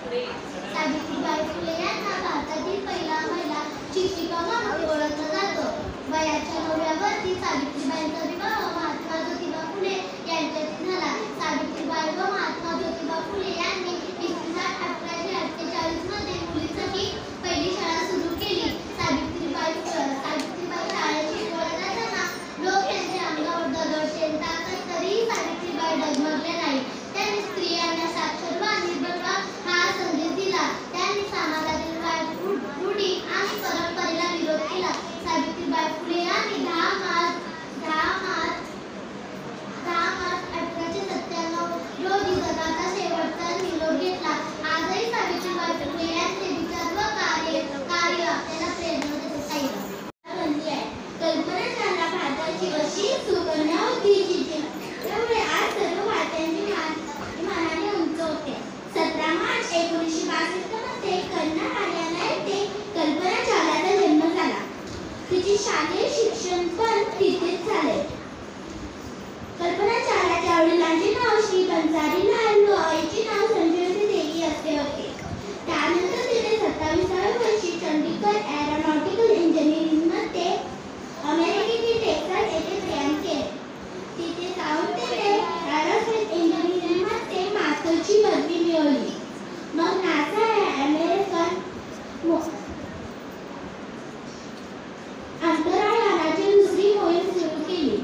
सावित्रीबाई फुले यांना भारतातील पहिला महिला शिक्षिका म्हणून ओळखलं जातं. वयाच्या 9व्या वर्षी सावित्रीबाईंचा विवाह महात्मा ज्योतिबा फुले यांच्याशी झाला. सावित्रीबाई व महात्मा ज्योतिबा फुले यांनी इसवी सन 1848 मध्ये मुलींसाठी पहिली शाळा सुरू केली. सावित्रीबाई शाळेत शिकवत असताना लोक त्यांच्या अंगावर दगड टाकत तरीही सावित्रीबाई डगमगल्या नाही. त्यांनी स्त्रियांना साक्षर व निर्भर व्हा हा संदेश दिला. त्यांनी समाजातील रूढी आणि परंपरेला विरोध केला. सावित्रीबाई फुले यांनी 10 मार्च 1897 रोजी जगाचा शेवटचा निरोप घेतला. आजही सावित्रीबाई फुले यांचे विचार व कार्य आपल्याला प्रेरणा देत आहेत. कल्पना चावला भारताची अशी सुकन्या होती जिची त्यामुळे आज सर्व भारतीयांची मानाने उंच होते. 17 मार्च 1962 मध्ये कर्नाटक येथे कल्पना चावलाचा जन्म झाला. तिचे शालेय शिक्षण पण तिथेच झाले. कल्पना चावलाच्या वडिलांचे नाव श्री बन्सारी लाल व आईचे नाव संजयवती देवी असे होते. त्यानंतर तिने 27व्या वर्षी चंडीगड एरोनॉटिकल इंजिनिअरिंगमध्ये अमेरिकेतील टेक्सास येथे प्रयाण केले. तिथे जाऊन तिने एरोस्पेस इंजिनिअरिंगमध्ये मास्टरची पदवी मिळवली. मग नासा अमेरिकन अंतराळ यानाची दुसरी मोहीम सुरू केली.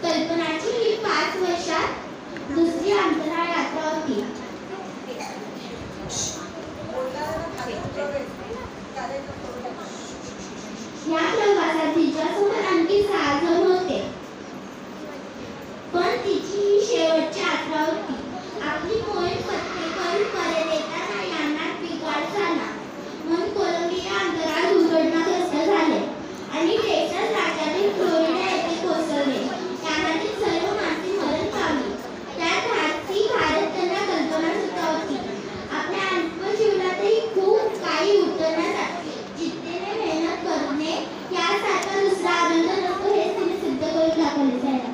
कल्पनाची ही 5 वर्षात दुसरी अंतराळ यात्रा होती. या प्रवासात तिच्यासोबत आणखी 6 जण होते. पण तिची ही शेवटची यात्रा होती. आपली मोहीम पत्तेकरून परत येताना यानात बिघाड झाला म्हणून कोलंबिया अंतराळ दुर्घटनाग्रस्त झाले आणि टेक्सास राज्यातील फ्लोरिडा येथे कोसळले. यानातील सर्व माणसे मरण पावली. त्यात भारत त्यांना कल्पना सुद्धा होती. आपल्या आत्मजीवनातही खूप काही उतरण्यासाठी जिद्दीने मेहनत करणे यासारखा दुसरा आनंद नको हे तिने सिद्ध करून दाखवले आहे.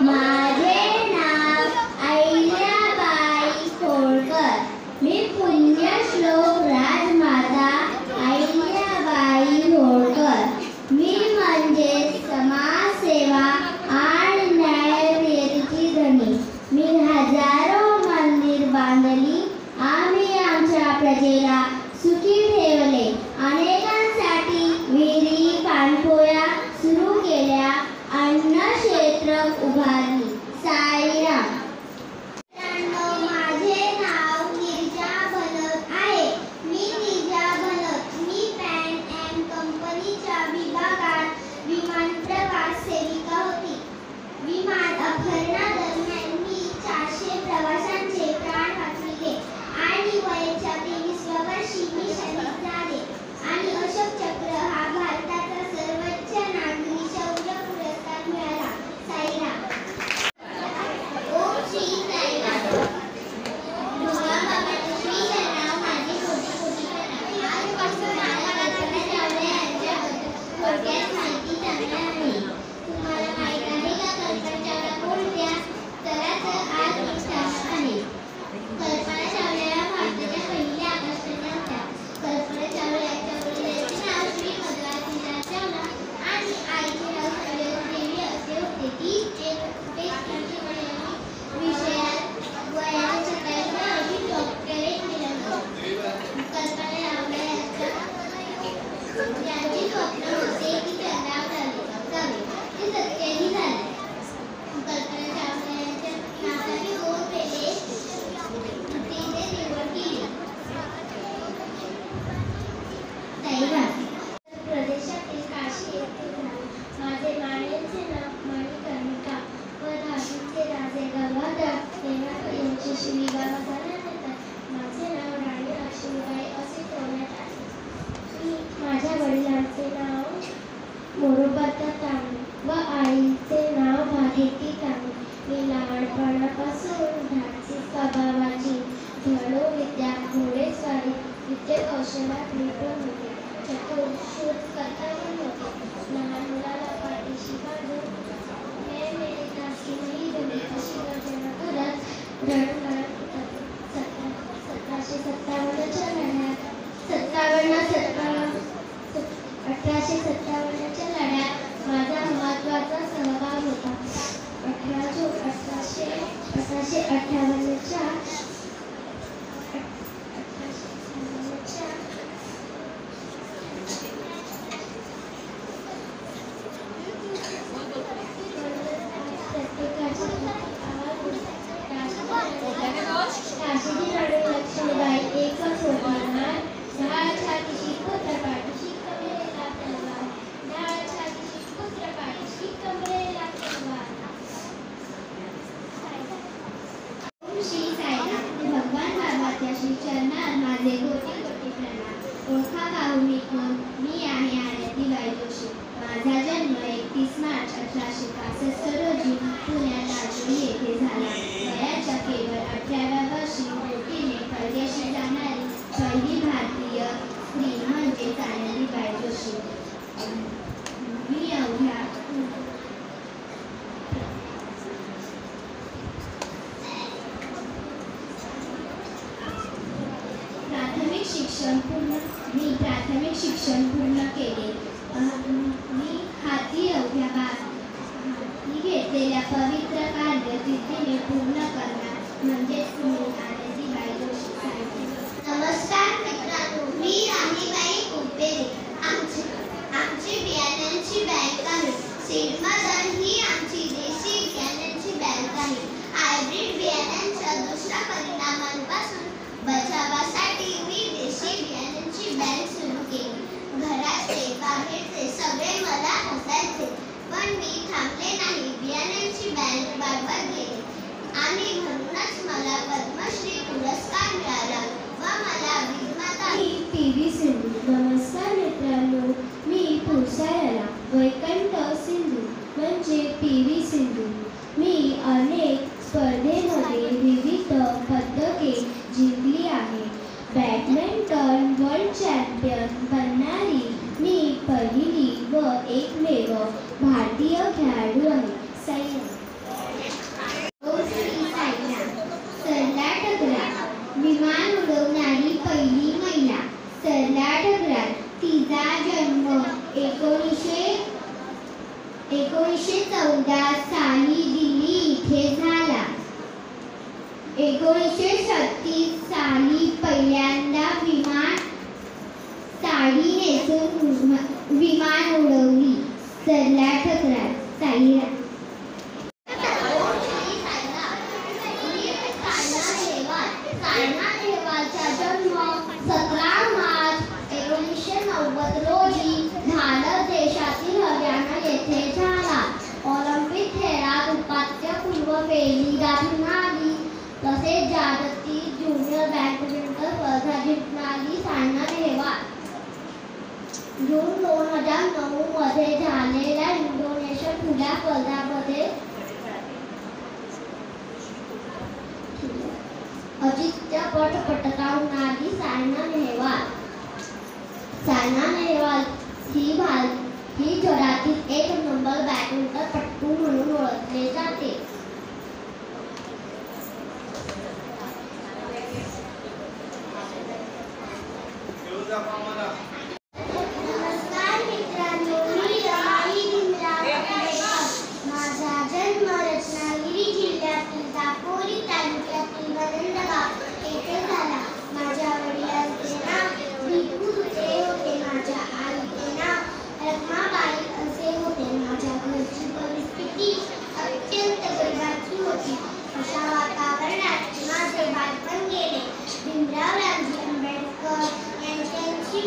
माझे नाव अहिल्याबाई होळकर. मी पुण्यश्लोक राजमाता अहिल्याबाई होळकर. मी म्हणजे समाजसेवा आणि न्यायप्रियतेची धनी. मी हजारो मंदिर बांधली. आम्ही आमच्या प्रजेला सुखी ठेवले. अनेकांसाठी विहिरी पाणपोया सुरू केल्या. अन्न क्षेत्र उभारली. साईराम. माझे नाव नीरजा भलत आहे. मी नीरजा भलत. मी पॅन एम कंपनीच्या विभागात विमान प्रवास सेविका होती. विमान अपघातादरम्यान मी 400 प्रवाशांचे प्राण वाचविले आणि वयाच्या 23व्या वर्षी मी शहीद झाले. आणि अशोक चक्र हा भारताचा सर्वोच्च नागरी शौर्य पुरस्कार मिळाला. साईराम. ओम श्री साईराम. भगवान श्री साईराम माझे कोटी कोटी प्रणाम. आजपासून मला कल्पना चावला यांच्याबद्दल थोडक्यात माहिती सांगणार आहे. तुम्हाला माहित आहे का कल्पना चावला कोण होत्या? तर आज मी सांगणार आहे. कल्पना चावला या भारताच्या पहिल्या आकाशगंगा होत्या. कल्पना चावला यांच्या वडिलांचे नाव श्री मधुराजीलाल चावला आणि आईचे नाव संजयवती देवी असे होते. ती टेक्स्टाईलच्या विषयात वयाच्या 27व्या वर्षी डॉक्टरेट मिळवली. कल्पना चावला यांचे स्वप्न होते की चंद्रावर जावे. ते सत्यही झाले. कल्पना चावला यांच्या नासाची 2 पेले तिने निवड केली. साईराम. प्रदेशातील काशी येथे झाले. माझे माळेचे नाव मणिकर्णिका व धातूचे राजे गंगाधर यांच्याशी विवाह झाल्यानंतर माझे नाव राणी लक्ष्मीबाई असे ठेवण्यात आले. माझ्या वडिलांचे नाव मोरोपंत तांबे व आईचे नाव भागीरथी तांबे. मी लहानपणापासून धाडसी स्वभावाची. धनुर्विद्या, घोडेस्वारी, युद्धकौशल्यात निपुण होते. चतुर, शूरकर्ता होते. लहान मुलाला पाठीशी बांधून हे मेरे दासी नाही अशी गर्जना करत रण करत होता. सत्तावन्नच्या लढ्यात माझा महत्त्वाचा सहभाग होता. 1858च्या काशीची रडू लक्ष्मीबाई एकच होणार. ढाळ छातीशी पुत्र पाठीशी कमरेला तलवार. ढाळ छातीशी पुत्र पाठीशी कमरेला तलवार. श्री साईनाथ भगवान बाबाच्या श्री चरणात माझे कोटी कोटी प्रणाम. ओळखा पाहुणी कोण, मी आहे आरतीबाई जोशी. माझा जन्म 31 मार्च 1865 रोजी पुण्यात राजुरी येथे झाला. वयाच्या केवळ 18व्या वर्षी बोटीने परदेशी जाणारी पहिली भारतीय स्त्री म्हणजे आरतीबाई जोशी. मी अवघ्या प्राथमिक शिक्षण पूर्ण केले. मी हाती घेतलेल्या पवित्र कार्य जिद्दीने पूर्ण करणार म्हणजेच मी आरतीबाई जोशी. नमस्कार मित्रांनो, मी राणीबाई कुपेरे. आमची बियाण्यांची बँक आहे. सीड मदर ही आमची देशी बियाण्यांची बँक आहे. हायब्रिड बियाण्यांच्या दुष्परिणामांपासून बचावासाठी मी देशी बियाण्यांची बँक सुरू केली. घराचे बाहेरचे सगळे मला हसायचे, पण मी थांबले नाही. बियाण्यांची बँक वाढवत गेले आणि म्हणूनच मला पद्मश्री पुरस्कार मिळाला व मला विमाता पी.व्ही. सिंधू. नमस्कार मित्रांनो, मी पुरसायला वैकुंठ सिंधू म्हणजे पी.व्ही. सिंधू. मी अनेक स्पर्धेमध्ये विविध पदके जिंकली आहे. बॅडमिंटन वर्ल्ड चॅम्पियन बनणारी मी पहिली व एकमेव भारतीय खेळाडू आहे. सरला डगरात विमान उडवणारी पहिली महिला. सरला डगरात तिचा जन्म 1914 साली दिल्ली इथे झाला. 1936 साली पहिल्यांदा साडी नेसून विमान उडवली. सरला डगरात साईरा. सायना नेहवालचा जन्म 17 मार्च 1990 रोजी भारत देशातील हरियाणा येथे झाला. ऑलिम्पिक खेळात उपात्यपूर्व फेरी गाठून आली. तसेच जागतिक ज्युनियर बॅडमिंटन स्पर्धा जिंकणारी सायना नेहवाल. जून 2009 मध्ये झालेल्या इंडोनेशिया खुल्या स्पर्धांमध्ये अजिंक्यपद पटकावणारी सायना नेहवाल ही जगातील 1 नंबर बॅडमिंटनपटू म्हणून ओळखले जाते. नमस्कार मित्रांनो, मी रमाई भीमराव आंबेडकर. माझा जन्म रत्नागिरी जिल्ह्यातील दापोली तालुक्यातील वरंडगाव येथे झाला. माझ्या वडिलांचे नाव भिकू होते. माझ्या आईचे नाव रखमाबाई असे होते. माझ्या घरची परिस्थिती अत्यंत गरिबाची होती. अशा वातावरणात माझे बालपण गेले. भीमराव रामजी आंबेडकर यांची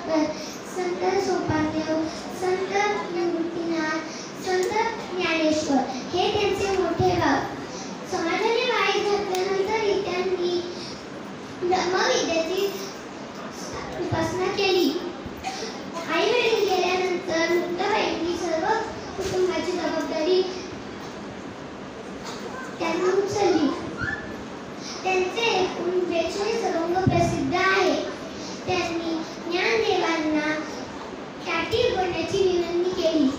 सावरकर, संत सोपानदेव, संत निवृत्तीनाथ, संत ज्ञानेश्वर हे त्यांचे मोठे गाव. समाजाने वाईट घातल्यानंतरही त्यांनी ब्रह्मविद्येची उपासना केली. आई वडील गेल्यानंतर मुक्ताबाईंनी सर्व कुटुंबाची जबाबदारी त्यांनी उचलली. त्यांचे एकूण 42 अभंग प्रसिद्ध आहे. त्यांनी ज्ञानदेवांना काठी उघडण्याची विनंती केली.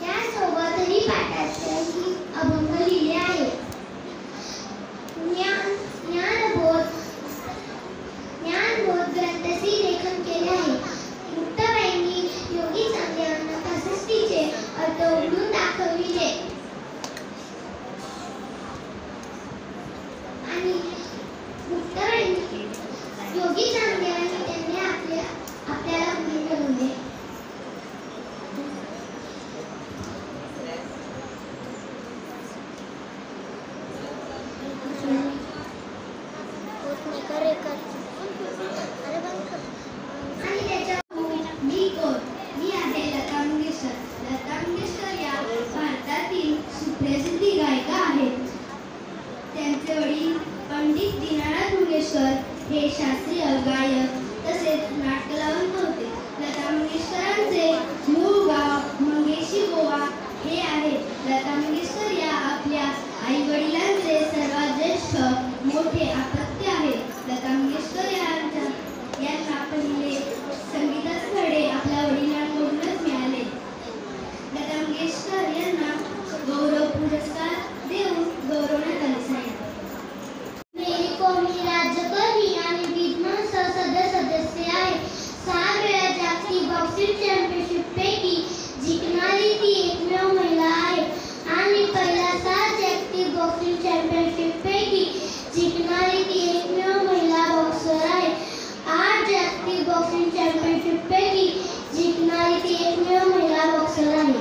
त्यासोबत हरिपाठाचेही अभंग लिहिले आहेत. ज्ञानबोध ग्रंथाचे लेखन केले आहे. मुक्ताबाईंनी योगी चांगदेवांना 65चे अर्थ उघडून दाखविले आणि मुक्ताबाईंनी योगी चांगदेवांनी त्यांनी आपल्याला गुरु बनवले. आणि त्याच्या मी कोण? मी आहे लता मंगेशकर. लता मंगेशकर या भारतातील सुप्रसिद्ध गायिका आहेत. त्यांचे वडील पंडित दीनानाथ मंगेशकर हे शास्त्रीय गायक तसेच नाटकलावंत होते. लता मंगेशकरांचे मूळ गाव मंगेशी गोवा हे आहे. लता मंगेशकर या आपल्या आई वडिलांचे सर्वात ज्येष्ठ मोठे अपत्य आहेत. लता मंगेशकर यांना पहिले संगीताचे धडे आपल्या वडिलांकडूनच मिळाले. लता मंगेशकर यांना गौरव पुरस्कार देऊन गौरवण्यात आले. मेरी कोम ही राज्यकर्मी आणि विद्वान सदस्य आहे. 6 वेळा जागतिक बॉक्सिंग चॅम्पियनशिप पैकी जिंकणारी ती एकमेव महिला आहे आणि पहिला 7 जागतिक बॉक्सिंग चॅम्पियनशिप पैकी जिंकणारी ती एकमेव महिला बॉक्सर आहे. 8 जागतिक बॉक्सिंग चॅम्पियनशिप पैकी जिंकणारी ती एकमेव महिला बॉक्सर आहे.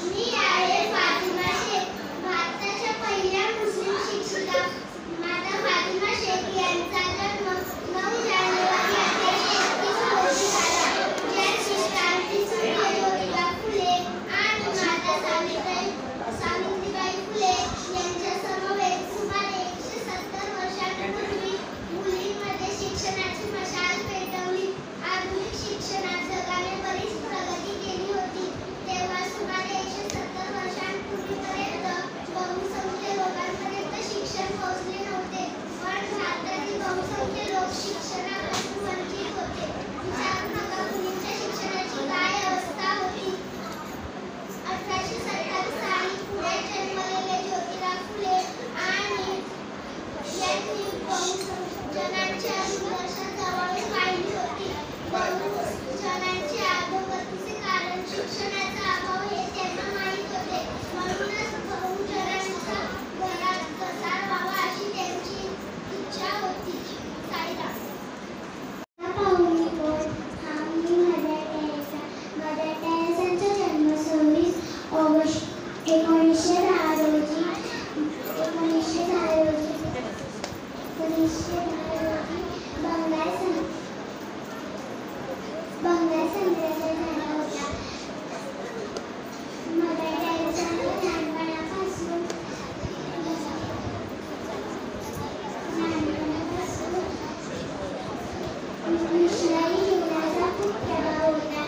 मी आहे फातिमा शेख, भारताच्या पहिल्या मुस्लिम शिक्षिका. माता फातिमा शेख यांचा जन्म 9 जानेवारी 1831 रोजी झाला. ज्यांची क्रांतीसूर्य ज्योतिबा फुले आणि माता सावित्रीबाई फुले यांच्या समवेत सुमारे 170 वर्षांपूर्वी मुलींमध्ये शिक्षणाची मशाल पेटवली. आधुनिक शिक्षणात जगाने बरीच प्रगती केली होती. तेव्हा सुमारे 170 वर्षांपूर्वीपर्यंत बहुसंख्य लोकांपर्यंत शिक्षण पोहोचले नव्हते. पण भारतातील बहुसंख्य लोक शिक्षणापासून वंचित होते. विचार नका मुलींच्या शिक्षणाची काय अवस्था होती. 1827 साली पुण्यात जन्मलेले ज्योतिबा फुले आणि यांनी बहुजनांची अभिलाषा जवळून पाहिली होती. बहुजनांची अधोगतीचे कारण शिक्षणाचा अभाव हे त्यांना माहीत होते. म्हणूनच बहुजनांचा घरात प्रसार व्हावा अशी त्यांची इच्छा होती. साईराम. मदर टेरेसांचा जन्म 26 ऑगस्ट 1910 रोजी बंगाल साम्राज्यात झाला होता. मदर टेरेसांनी लहानपणापासून मिशनरी जीवनाचा खूप प्रभाव होता.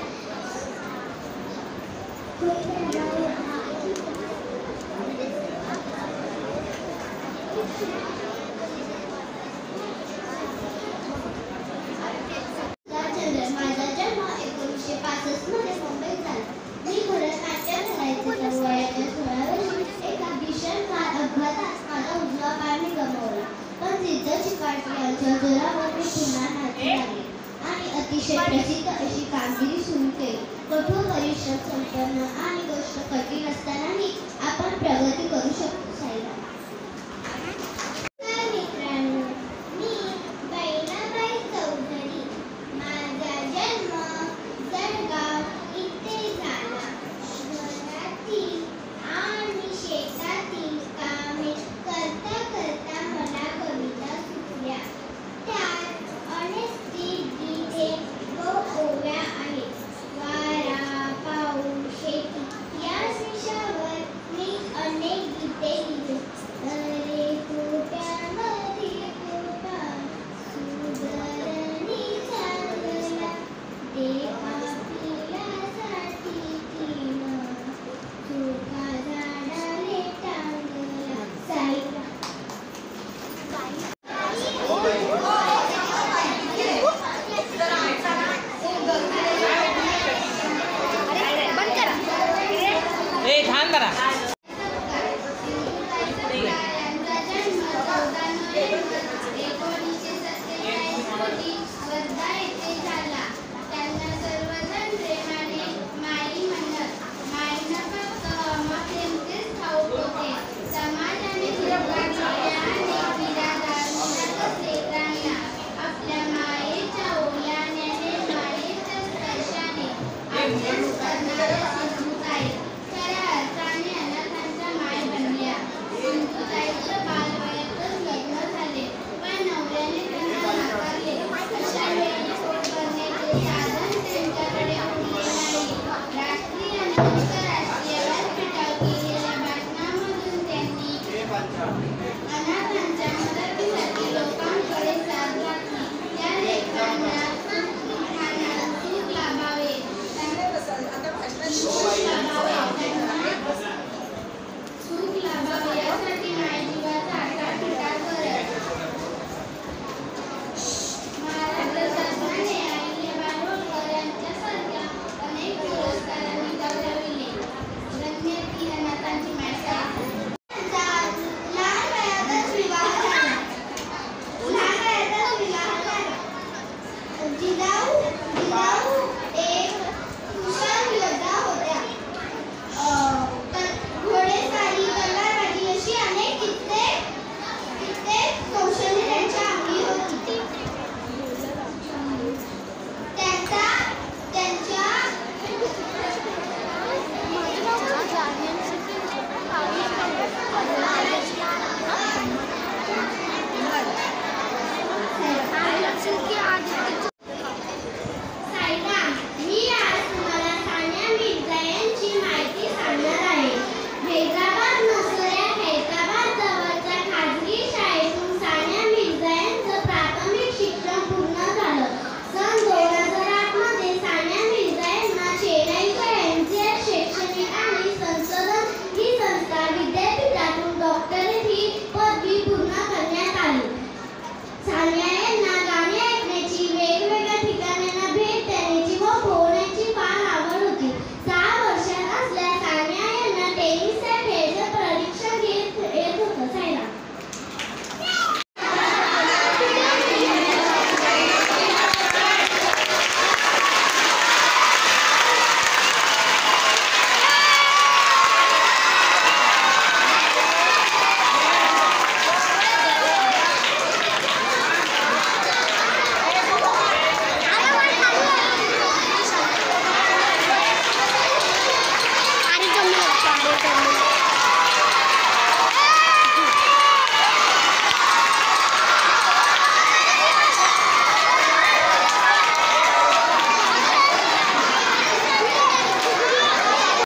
माझा जन्म 1965 मध्ये मुंबईत झाला. मी भरतनाट्यम करायचे तर वयाच्या 16 वर्षी एका भीषण अपघातात माझा उजवा पाय मी गमावला. पण जिद्द चिकाटी यांच्या जोरावर मी पुन्हा नाचू लागले आणि अतिशय प्रसिद्ध अशी कामगिरी सुरू केली. कठोर परिश्रम संपन्न आणि गोष्ट कठीण असतानाही आपण प्रगती करू शकतो. साईराम. मित्रांनो, मी बहिणाबाई चौधरी. माझा जन्म जळगाव इथे झाला. घरातील आणि शेतातील थांब जरा.